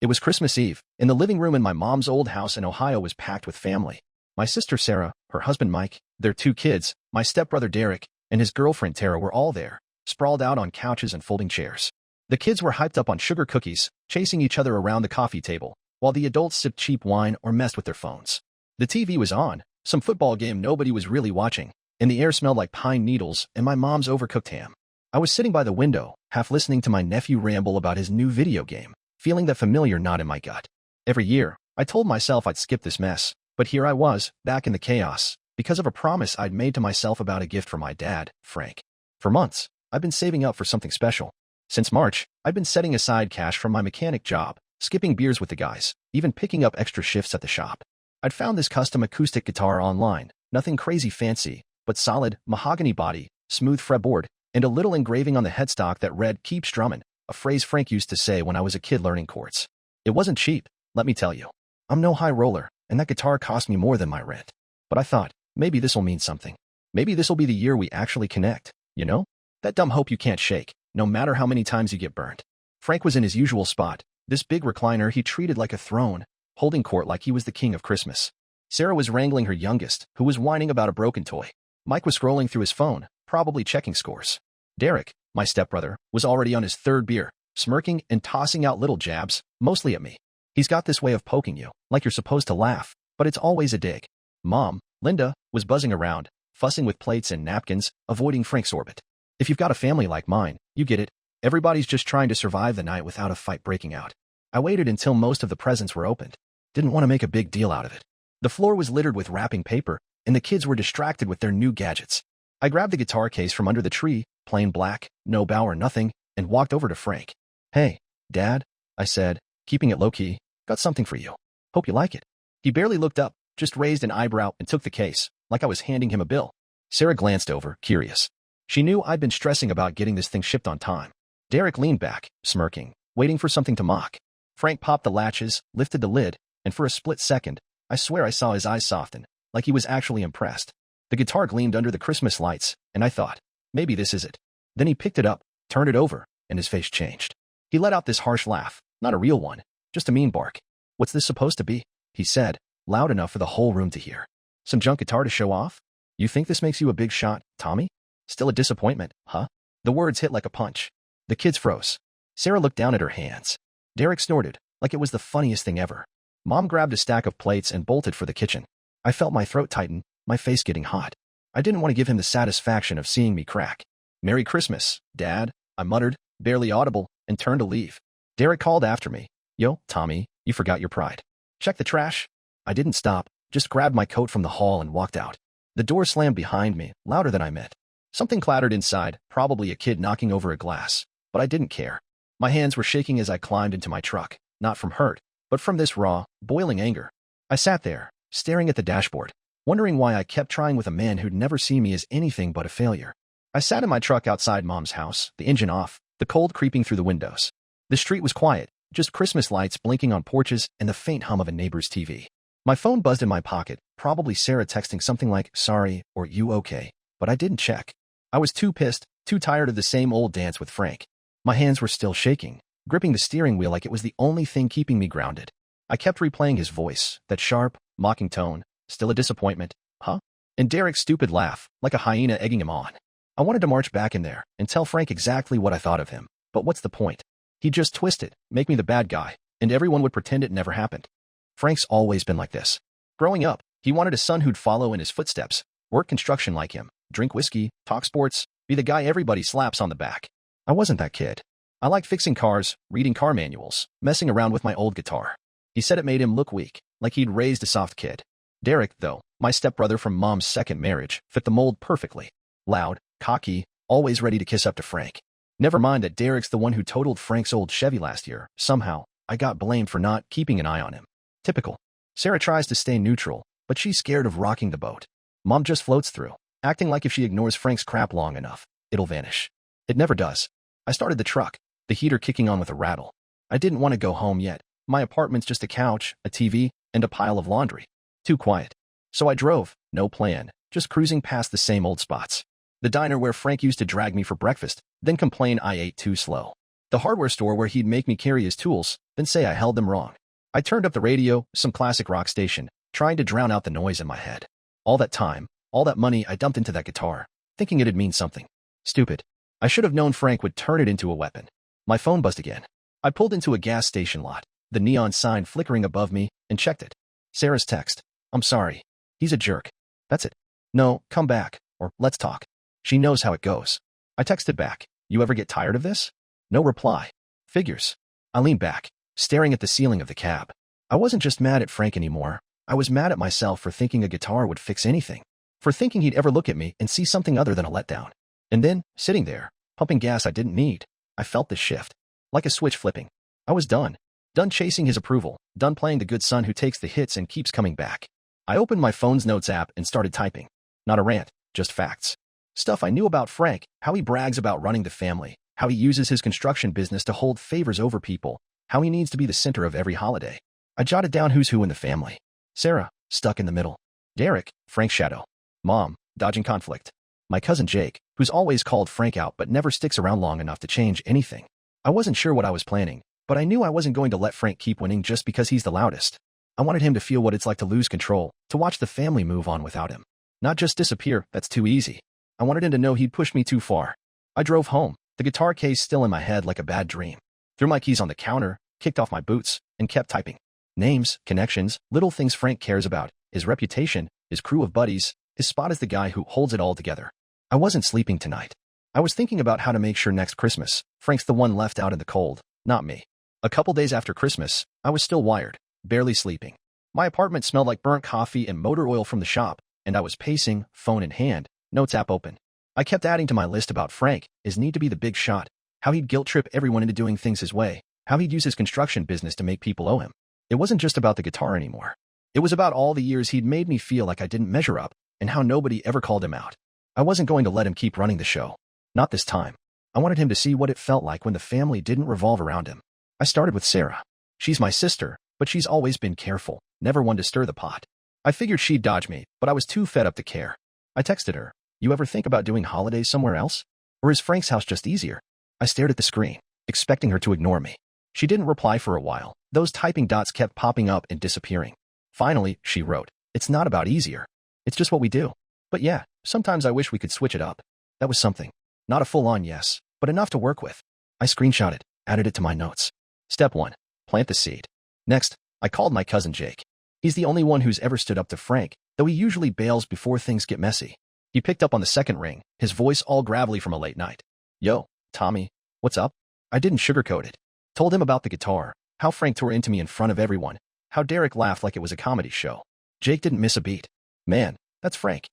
It was Christmas Eve, and the living room in my mom's old house in Ohio was packed with family. My sister Sarah, her husband Mike, their 2 kids, my stepbrother Derek, and his girlfriend Tara were all there, sprawled out on couches and folding chairs. The kids were hyped up on sugar cookies, chasing each other around the coffee table, while the adults sipped cheap wine or messed with their phones. The TV was on, some football game nobody was really watching, and the air smelled like pine needles and my mom's overcooked ham. I was sitting by the window, half listening to my nephew ramble about his new video game, feeling that familiar knot in my gut. Every year, I told myself I'd skip this mess, but here I was, back in the chaos, because of a promise I'd made to myself about a gift for my dad, Frank. For months, I've been saving up for something special. Since March, I've been setting aside cash from my mechanic job, skipping beers with the guys, even picking up extra shifts at the shop. I'd found this custom acoustic guitar online, nothing crazy fancy, but solid, mahogany body, smooth fretboard, and a little engraving on the headstock that read, "Keep Strummin'," a phrase Frank used to say when I was a kid learning chords. It wasn't cheap, let me tell you. I'm no high roller, and that guitar cost me more than my rent. But I thought, maybe this'll mean something. Maybe this'll be the year we actually connect, you know? That dumb hope you can't shake, no matter how many times you get burned. Frank was in his usual spot, this big recliner he treated like a throne, holding court like he was the king of Christmas. Sarah was wrangling her youngest, who was whining about a broken toy. Mike was scrolling through his phone, probably checking scores. Derek, my stepbrother, was already on his 3rd beer, smirking and tossing out little jabs, mostly at me. He's got this way of poking you, like you're supposed to laugh, but it's always a dig. Mom, Linda, was buzzing around, fussing with plates and napkins, avoiding Frank's orbit. If you've got a family like mine, you get it. Everybody's just trying to survive the night without a fight breaking out. I waited until most of the presents were opened. Didn't want to make a big deal out of it. The floor was littered with wrapping paper, and the kids were distracted with their new gadgets. I grabbed the guitar case from under the tree, plain black, no bow or nothing, and walked over to Frank. "Hey, Dad," I said, keeping it low-key, "got something for you. Hope you like it." He barely looked up, just raised an eyebrow and took the case, like I was handing him a bill. Sarah glanced over, curious. She knew I'd been stressing about getting this thing shipped on time. Derek leaned back, smirking, waiting for something to mock. Frank popped the latches, lifted the lid, and for a split second, I swear I saw his eyes soften, like he was actually impressed. The guitar gleamed under the Christmas lights, and I thought, maybe this is it. Then he picked it up, turned it over, and his face changed. He let out this harsh laugh, not a real one, just a mean bark. "What's this supposed to be?" he said, loud enough for the whole room to hear. "Some junk guitar to show off? You think this makes you a big shot, Tommy? Still a disappointment, huh?" The words hit like a punch. The kids froze. Sarah looked down at her hands. Derek snorted, like it was the funniest thing ever. Mom grabbed a stack of plates and bolted for the kitchen. I felt my throat tighten, my face getting hot. I didn't want to give him the satisfaction of seeing me crack. "Merry Christmas, Dad," I muttered, barely audible, and turned to leave. Derek called after me. "Yo, Tommy, you forgot your pride. Check the trash." I didn't stop, just grabbed my coat from the hall and walked out. The door slammed behind me, louder than I meant. Something clattered inside, probably a kid knocking over a glass, but I didn't care. My hands were shaking as I climbed into my truck, not from hurt, but from this raw, boiling anger. I sat there, staring at the dashboard, wondering why I kept trying with a man who'd never seen me as anything but a failure. I sat in my truck outside Mom's house, the engine off, the cold creeping through the windows. The street was quiet, just Christmas lights blinking on porches and the faint hum of a neighbor's TV. My phone buzzed in my pocket, probably Sarah texting something like, "Sorry," or "You okay?" But I didn't check. I was too pissed, too tired of the same old dance with Frank. My hands were still shaking, gripping the steering wheel like it was the only thing keeping me grounded. I kept replaying his voice, that sharp, mocking tone. "Still a disappointment, huh?" And Derek's stupid laugh, like a hyena egging him on. I wanted to march back in there and tell Frank exactly what I thought of him, but what's the point? He'd just twist it, make me the bad guy, and everyone would pretend it never happened. Frank's always been like this. Growing up, he wanted a son who'd follow in his footsteps, work construction like him, drink whiskey, talk sports, be the guy everybody slaps on the back. I wasn't that kid. I liked fixing cars, reading car manuals, messing around with my old guitar. He said it made him look weak, like he'd raised a soft kid. Derek, though, my stepbrother from Mom's second marriage, fit the mold perfectly. Loud, cocky, always ready to kiss up to Frank. Never mind that Derek's the one who totaled Frank's old Chevy last year. Somehow, I got blamed for not keeping an eye on him. Typical. Sarah tries to stay neutral, but she's scared of rocking the boat. Mom just floats through, acting like if she ignores Frank's crap long enough, it'll vanish. It never does. I started the truck, the heater kicking on with a rattle. I didn't want to go home yet. My apartment's just a couch, a TV, and a pile of laundry. Too quiet. So I drove, no plan, just cruising past the same old spots. The diner where Frank used to drag me for breakfast, then complain I ate too slow. The hardware store where he'd make me carry his tools, then say I held them wrong. I turned up the radio, some classic rock station, trying to drown out the noise in my head. All that time, all that money I dumped into that guitar, thinking it'd mean something. Stupid. I should have known Frank would turn it into a weapon. My phone buzzed again. I pulled into a gas station lot, the neon sign flickering above me, and checked it. Sarah's text. I'm sorry. He's a jerk. That's it. No, come back, or let's talk. She knows how it goes. I texted back. You ever get tired of this? No reply. Figures. I leaned back, staring at the ceiling of the cab. I wasn't just mad at Frank anymore. I was mad at myself for thinking a guitar would fix anything. For thinking he'd ever look at me and see something other than a letdown. And then, sitting there, pumping gas I didn't need, I felt this shift. Like a switch flipping. I was done. Done chasing his approval. Done playing the good son who takes the hits and keeps coming back. I opened my phone's notes app and started typing. Not a rant, just facts. Stuff I knew about Frank, how he brags about running the family, how he uses his construction business to hold favors over people, how he needs to be the center of every holiday. I jotted down who's who in the family. Sarah, stuck in the middle. Derek, Frank's shadow. Mom, dodging conflict. My cousin Jake, who's always called Frank out but never sticks around long enough to change anything. I wasn't sure what I was planning, but I knew I wasn't going to let Frank keep winning just because he's the loudest. I wanted him to feel what it's like to lose control, to watch the family move on without him. Not just disappear, that's too easy. I wanted him to know he'd pushed me too far. I drove home, the guitar case still in my head like a bad dream. Threw my keys on the counter, kicked off my boots, and kept typing. Names, connections, little things Frank cares about, his reputation, his crew of buddies, his spot as the guy who holds it all together. I wasn't sleeping tonight. I was thinking about how to make sure next Christmas, Frank's the one left out in the cold, not me. A couple days after Christmas, I was still wired, barely sleeping. My apartment smelled like burnt coffee and motor oil from the shop, and I was pacing, phone in hand, notes app open. I kept adding to my list about Frank, his need to be the big shot, how he'd guilt-trip everyone into doing things his way, how he'd use his construction business to make people owe him. It wasn't just about the guitar anymore. It was about all the years he'd made me feel like I didn't measure up, and how nobody ever called him out. I wasn't going to let him keep running the show. Not this time. I wanted him to see what it felt like when the family didn't revolve around him. I started with Sarah. She's my sister, but she's always been careful, never one to stir the pot. I figured she'd dodge me, but I was too fed up to care. I texted her, you ever think about doing holidays somewhere else? Or is Frank's house just easier? I stared at the screen, expecting her to ignore me. She didn't reply for a while. Those typing dots kept popping up and disappearing. Finally, she wrote, it's not about easier. It's just what we do. But yeah, sometimes I wish we could switch it up. That was something. Not a full-on yes, but enough to work with. I screenshot it, added it to my notes. Step 1. Plant the seed. Next, I called my cousin Jake. He's the only one who's ever stood up to Frank, though he usually bails before things get messy. He picked up on the second ring, his voice all gravelly from a late night. Yo, Tommy, what's up? I didn't sugarcoat it. Told him about the guitar, how Frank tore into me in front of everyone, how Derek laughed like it was a comedy show. Jake didn't miss a beat. Man, that's Frank.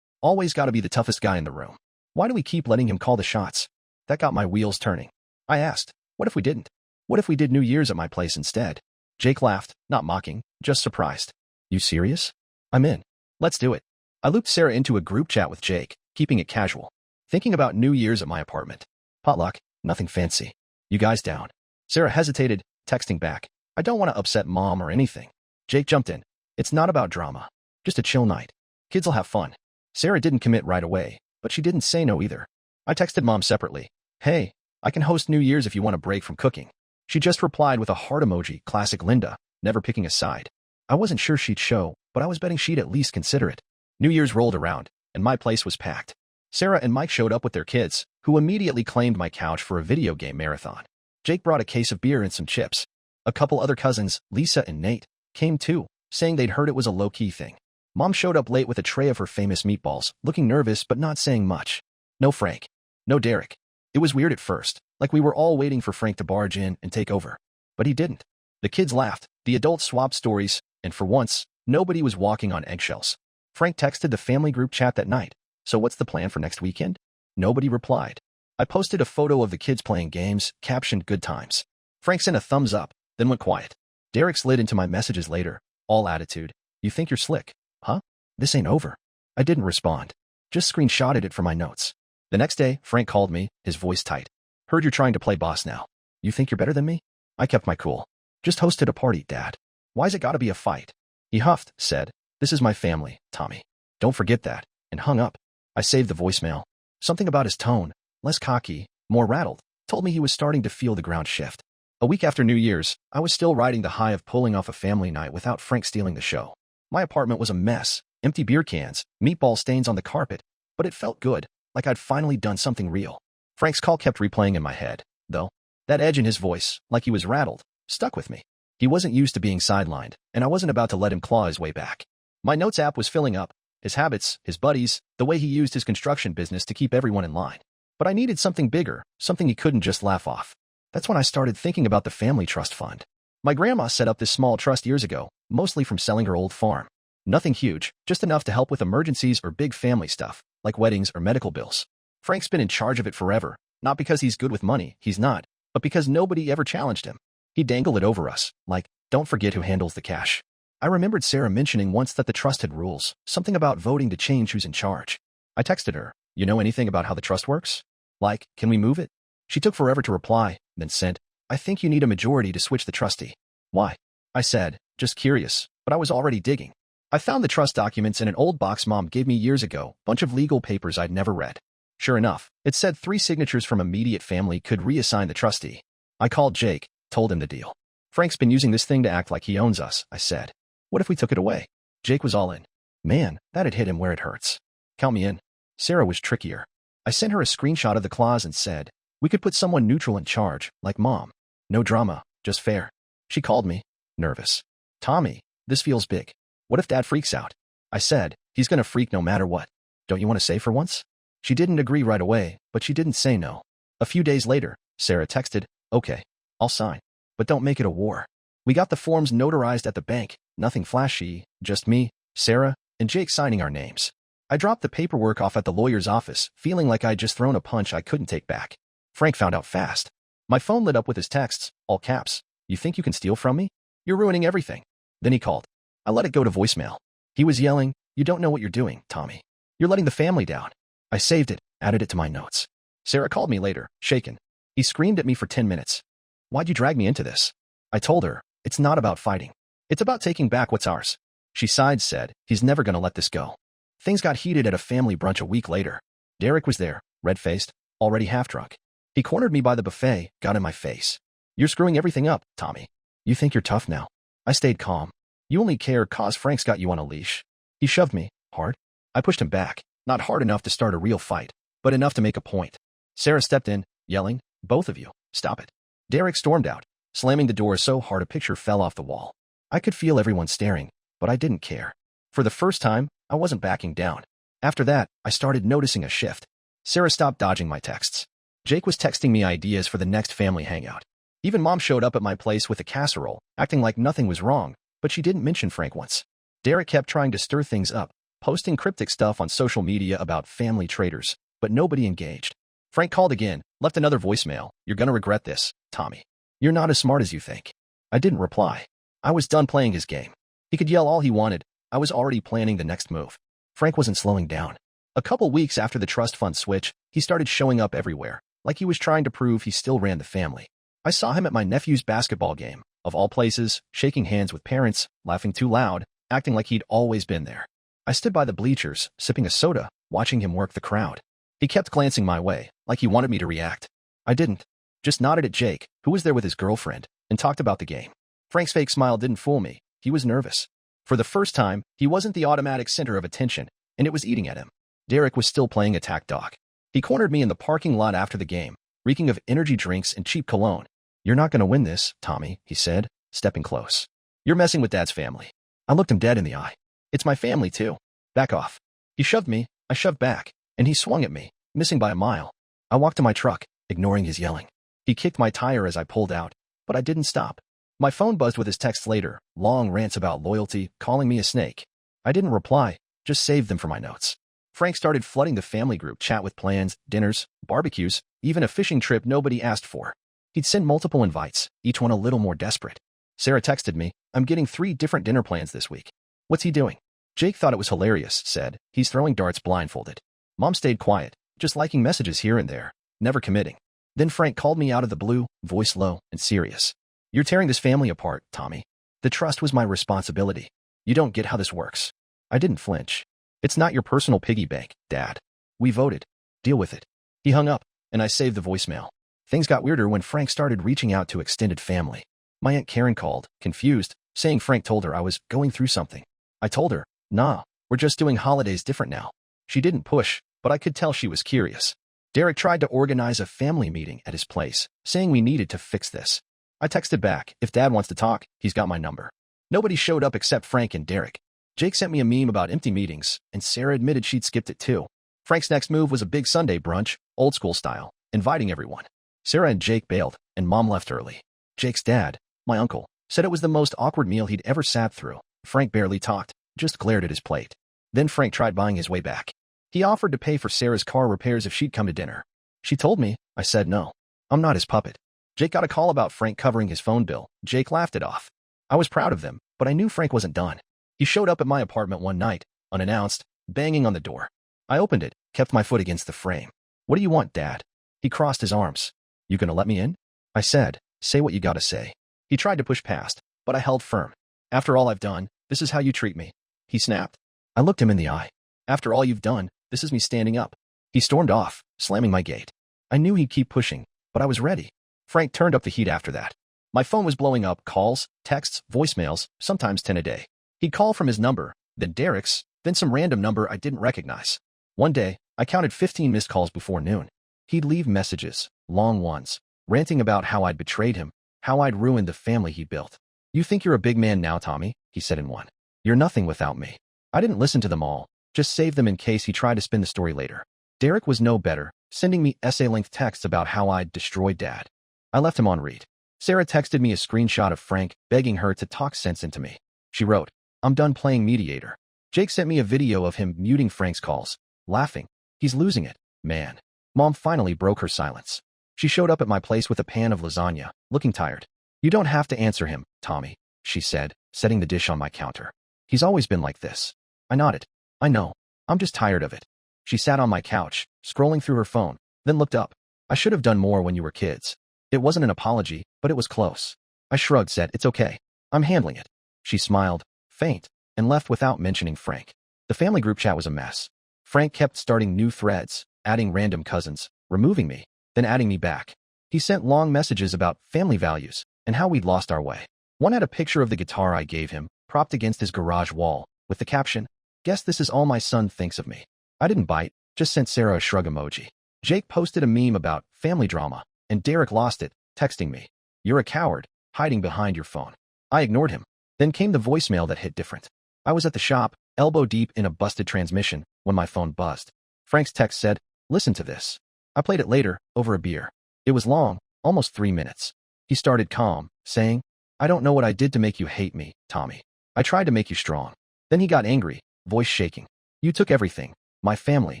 Always gotta be the toughest guy in the room. Why do we keep letting him call the shots? That got my wheels turning. I asked, what if we didn't? What if we did New Year's at my place instead? Jake laughed, not mocking, just surprised. You serious? I'm in. Let's do it. I looped Sarah into a group chat with Jake, keeping it casual. Thinking about New Year's at my apartment. Potluck, nothing fancy. You guys down? Sarah hesitated, texting back. I don't want to upset Mom or anything. Jake jumped in. It's not about drama. Just a chill night. Kids'll have fun. Sarah didn't commit right away, but she didn't say no either. I texted Mom separately. Hey, I can host New Year's if you want a break from cooking. She just replied with a heart emoji, classic Linda, never picking a side. I wasn't sure she'd show, but I was betting she'd at least consider it. New Year's rolled around, and my place was packed. Sarah and Mike showed up with their kids, who immediately claimed my couch for a video game marathon. Jake brought a case of beer and some chips. A couple other cousins, Lisa and Nate, came too, saying they'd heard it was a low-key thing. Mom showed up late with a tray of her famous meatballs, looking nervous but not saying much. No Frank. No Derek. It was weird at first, like we were all waiting for Frank to barge in and take over. But he didn't. The kids laughed, the adults swapped stories, and for once, nobody was walking on eggshells. Frank texted the family group chat that night. So what's the plan for next weekend? Nobody replied. I posted a photo of the kids playing games, captioned good times. Frank sent a thumbs up, then went quiet. Derek slid into my messages later, all attitude. You think you're slick, huh? This ain't over. I didn't respond. Just screenshotted it for my notes. The next day, Frank called me, his voice tight. Heard you're trying to play boss now. You think you're better than me? I kept my cool. Just hosted a party, Dad. Why's it gotta be a fight? He huffed, said, this is my family, Tommy. Don't forget that, and hung up. I saved the voicemail. Something about his tone, less cocky, more rattled. told me he was starting to feel the ground shift. A week after New Year's, I was still riding the high of pulling off a family night without Frank stealing the show. My apartment was a mess, empty beer cans, meatball stains on the carpet, but it felt good, like I'd finally done something real. Frank's call kept replaying in my head, though. That edge in his voice, like he was rattled, stuck with me. He wasn't used to being sidelined, and I wasn't about to let him claw his way back. My notes app was filling up, his habits, his buddies, the way he used his construction business to keep everyone in line. But I needed something bigger, something he couldn't just laugh off. That's when I started thinking about the family trust fund. My grandma set up this small trust years ago, mostly from selling her old farm. Nothing huge, just enough to help with emergencies or big family stuff, like weddings or medical bills. Frank's been in charge of it forever, not because he's good with money, he's not, but because nobody ever challenged him. He dangled it over us, like, don't forget who handles the cash. I remembered Sarah mentioning once that the trust had rules, something about voting to change who's in charge. I texted her, you know anything about how the trust works? Like, can we move it? She took forever to reply, then sent, I think you need a majority to switch the trustee. Why? I said, just curious, but I was already digging. I found the trust documents in an old box Mom gave me years ago, bunch of legal papers I'd never read. Sure enough, it said 3 signatures from immediate family could reassign the trustee. I called Jake, told him the deal. Frank's been using this thing to act like he owns us, I said. What if we took it away? Jake was all in. Man, that'd hit him where it hurts. Count me in. Sarah was trickier. I sent her a screenshot of the clause and said, we could put someone neutral in charge, like Mom. No drama, just fair. She called me, nervous. Tommy, this feels big. What if Dad freaks out? I said, he's gonna freak no matter what. Don't you want to say for once? She didn't agree right away, but she didn't say no. A few days later, Sarah texted, okay, I'll sign. But don't make it a war. We got the forms notarized at the bank, nothing flashy, just me, Sarah, and Jake signing our names. I dropped the paperwork off at the lawyer's office, feeling like I'd just thrown a punch I couldn't take back. Frank found out fast. My phone lit up with his texts, all caps. You think you can steal from me? You're ruining everything. Then he called. I let it go to voicemail. He was yelling, you don't know what you're doing, Tommy. You're letting the family down. I saved it, added it to my notes. Sarah called me later, shaken. He screamed at me for 10 minutes. Why'd you drag me into this? I told her, it's not about fighting. It's about taking back what's ours. She sighed, said, he's never gonna let this go. Things got heated at a family brunch a week later. Derek was there, red-faced, already half-drunk. He cornered me by the buffet, got in my face. You're screwing everything up, Tommy. You think you're tough now. I stayed calm. You only care 'cause Frank's got you on a leash. He shoved me, hard. I pushed him back, not hard enough to start a real fight, but enough to make a point. Sarah stepped in, yelling, both of you, stop it. Derek stormed out, slamming the door so hard a picture fell off the wall. I could feel everyone staring, but I didn't care. For the first time, I wasn't backing down. After that, I started noticing a shift. Sarah stopped dodging my texts. Jake was texting me ideas for the next family hangout. Even Mom showed up at my place with a casserole, acting like nothing was wrong, but she didn't mention Frank once. Derek kept trying to stir things up, posting cryptic stuff on social media about family traitors, but nobody engaged. Frank called again, left another voicemail. You're gonna regret this, Tommy. You're not as smart as you think. I didn't reply. I was done playing his game. He could yell all he wanted. I was already planning the next move. Frank wasn't slowing down. A couple weeks after the trust fund switch, he started showing up everywhere, like he was trying to prove he still ran the family. I saw him at my nephew's basketball game, of all places, shaking hands with parents, laughing too loud, acting like he'd always been there. I stood by the bleachers, sipping a soda, watching him work the crowd. He kept glancing my way, like he wanted me to react. I didn't. Just nodded at Jake, who was there with his girlfriend, and talked about the game. Frank's fake smile didn't fool me. He was nervous. For the first time, he wasn't the automatic center of attention, and it was eating at him. Derek was still playing attack dog. He cornered me in the parking lot after the game, reeking of energy drinks and cheap cologne. You're not going to win this, Tommy, he said, stepping close. You're messing with Dad's family. I looked him dead in the eye. It's my family, too. Back off. He shoved me, I shoved back, and he swung at me, missing by a mile. I walked to my truck, ignoring his yelling. He kicked my tire as I pulled out, but I didn't stop. My phone buzzed with his texts later, long rants about loyalty, calling me a snake. I didn't reply, just saved them for my notes. Frank started flooding the family group chat with plans, dinners, barbecues, even a fishing trip nobody asked for. He'd send multiple invites, each one a little more desperate. Sarah texted me, I'm getting 3 different dinner plans this week. What's he doing? Jake thought it was hilarious, said, he's throwing darts blindfolded. Mom stayed quiet, just liking messages here and there, never committing. Then Frank called me out of the blue, voice low and serious. You're tearing this family apart, Tommy. The trust was my responsibility. You don't get how this works. I didn't flinch. It's not your personal piggy bank, Dad. We voted. Deal with it. He hung up, and I saved the voicemail. Things got weirder when Frank started reaching out to extended family. My Aunt Karen called, confused, saying Frank told her I was going through something. I told her, nah, we're just doing holidays different now. She didn't push, but I could tell she was curious. Derek tried to organize a family meeting at his place, saying we needed to fix this. I texted back, if Dad wants to talk, he's got my number. Nobody showed up except Frank and Derek. Jake sent me a meme about empty meetings, and Sarah admitted she'd skipped it too. Frank's next move was a big Sunday brunch, old school style, inviting everyone. Sarah and Jake bailed, and Mom left early. Jake's dad, my uncle, said it was the most awkward meal he'd ever sat through. Frank barely talked, just glared at his plate. Then Frank tried buying his way back. He offered to pay for Sarah's car repairs if she'd come to dinner. She told me, I said no. I'm not his puppet. Jake got a call about Frank covering his phone bill. Jake laughed it off. I was proud of them, but I knew Frank wasn't done. He showed up at my apartment one night, unannounced, banging on the door. I opened it, kept my foot against the frame. What do you want, Dad? He crossed his arms. You gonna let me in? I said, say what you gotta say. He tried to push past, but I held firm. After all I've done, this is how you treat me. He snapped. I looked him in the eye. After all you've done, this is me standing up. He stormed off, slamming my gate. I knew he'd keep pushing, but I was ready. Frank turned up the heat after that. My phone was blowing up, calls, texts, voicemails, sometimes 10 a day. He'd call from his number, then Derek's, then some random number I didn't recognize. One day, I counted 15 missed calls before noon. He'd leave messages, long ones, ranting about how I'd betrayed him, how I'd ruined the family he built. You think you're a big man now, Tommy, he said in one. You're nothing without me. I didn't listen to them all, just saved them in case he tried to spin the story later. Derek was no better, sending me essay-length texts about how I'd destroyed Dad. I left him on read. Sarah texted me a screenshot of Frank, begging her to talk sense into me. She wrote, I'm done playing mediator. Jake sent me a video of him muting Frank's calls, laughing. He's losing it, man. Mom finally broke her silence. She showed up at my place with a pan of lasagna, looking tired. You don't have to answer him, Tommy, she said, setting the dish on my counter. He's always been like this. I nodded. I know. I'm just tired of it. She sat on my couch, scrolling through her phone, then looked up. I should have done more when you were kids. It wasn't an apology, but it was close. I shrugged, said, it's okay. I'm handling it. She smiled, faint, and left without mentioning Frank. The family group chat was a mess. Frank kept starting new threads, adding random cousins, removing me, then adding me back. He sent long messages about family values and how we'd lost our way. One had a picture of the guitar I gave him, propped against his garage wall, with the caption, guess this is all my son thinks of me. I didn't bite, just sent Sarah a shrug emoji. Jake posted a meme about family drama, and Derek lost it, texting me, you're a coward, hiding behind your phone. I ignored him. Then came the voicemail that hit different. I was at the shop, elbow deep in a busted transmission, when my phone buzzed. Frank's text said, listen to this. I played it later, over a beer. It was long, almost 3 minutes. He started calm, saying, I don't know what I did to make you hate me, Tommy. I tried to make you strong. Then he got angry, voice shaking. You took everything. My family,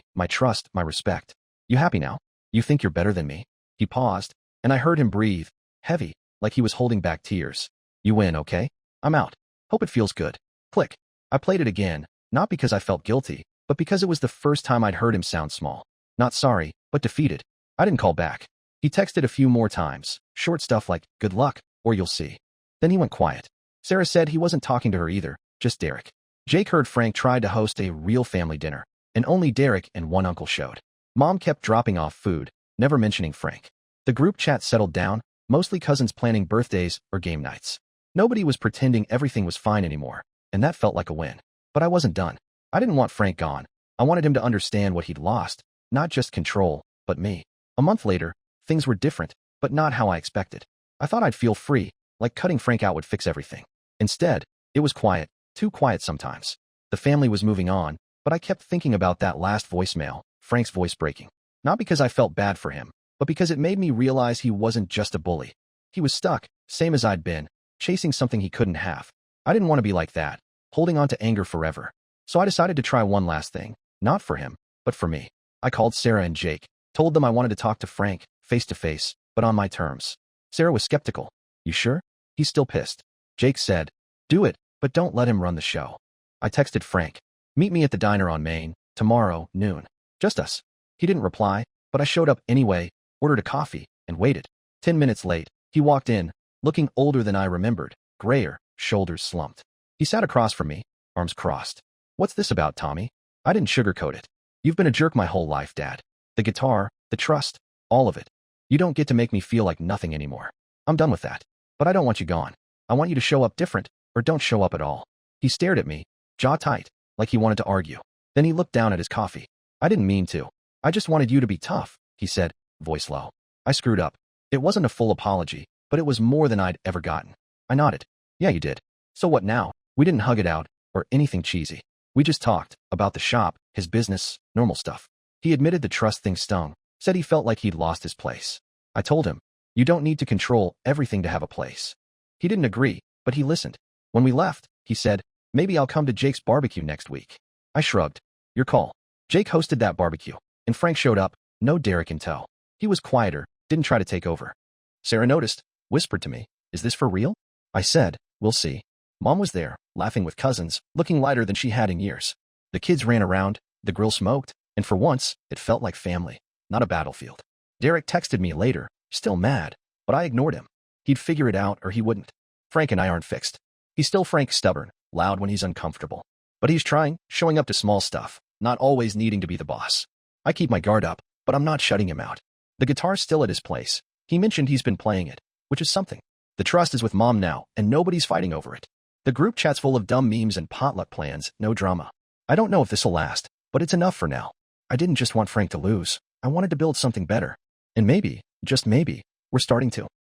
my trust, my respect. You happy now? You think you're better than me? He paused, and I heard him breathe, heavy, like he was holding back tears. You win, okay? I'm out. Hope it feels good. Click. I played it again, not because I felt guilty, but because it was the first time I'd heard him sound small. Not sorry, but defeated. I didn't call back. He texted a few more times, short stuff like, good luck, or you'll see. Then he went quiet. Sarah said he wasn't talking to her either, just Derek. Jake heard Frank tried to host a real family dinner, and only Derek and one uncle showed. Mom kept dropping off food, never mentioning Frank. The group chat settled down, mostly cousins planning birthdays or game nights. Nobody was pretending everything was fine anymore, and that felt like a win. But I wasn't done. I didn't want Frank gone. I wanted him to understand what he'd lost, not just control, but me. A month later, things were different, but not how I expected. I thought I'd feel free, like cutting Frank out would fix everything. Instead, it was quiet, too quiet sometimes. The family was moving on, but I kept thinking about that last voicemail, Frank's voice breaking. Not because I felt bad for him, but because it made me realize he wasn't just a bully. He was stuck, same as I'd been, chasing something he couldn't have. I didn't want to be like that, holding on to anger forever. So I decided to try one last thing, not for him, but for me. I called Sarah and Jake, told them I wanted to talk to Frank, face to face, but on my terms. Sarah was skeptical. You sure? He's still pissed. Jake said, do it, but don't let him run the show. I texted Frank, meet me at the diner on Main, tomorrow, noon. Just us. He didn't reply, but I showed up anyway, ordered a coffee, and waited. 10 minutes late, he walked in, looking older than I remembered, grayer, shoulders slumped. He sat across from me, arms crossed. What's this about, Tommy? I didn't sugarcoat it. You've been a jerk my whole life, Dad. The guitar, the trust, all of it. You don't get to make me feel like nothing anymore. I'm done with that. But I don't want you gone. I want you to show up different, or don't show up at all. He stared at me, jaw tight, like he wanted to argue. Then he looked down at his coffee. I didn't mean to. I just wanted you to be tough, he said, voice low. I screwed up. It wasn't a full apology, but it was more than I'd ever gotten. I nodded. Yeah, you did. So what now? We didn't hug it out, or anything cheesy. We just talked about the shop, his business, normal stuff. He admitted the trust thing stung, said he felt like he'd lost his place. I told him, you don't need to control everything to have a place. He didn't agree, but he listened. When we left, he said, maybe I'll come to Jake's barbecue next week. I shrugged. Your call. Jake hosted that barbecue, and Frank showed up, no Derek in tow. He was quieter, didn't try to take over. Sarah noticed, whispered to me, is this for real? I said, we'll see. Mom was there, laughing with cousins, looking lighter than she had in years. The kids ran around, the grill smoked, and for once, it felt like family, not a battlefield. Derek texted me later, still mad, but I ignored him. He'd figure it out or he wouldn't. Frank and I aren't fixed. He's still Frank, stubborn, loud when he's uncomfortable. But he's trying, showing up to small stuff, not always needing to be the boss. I keep my guard up, but I'm not shutting him out. The guitar's still at his place. He mentioned he's been playing it, which is something. The trust is with Mom now, and nobody's fighting over it. The group chat's full of dumb memes and potluck plans, no drama. I don't know if this'll last, but it's enough for now. I didn't just want Frank to lose. I wanted to build something better. And maybe, just maybe, we're starting to.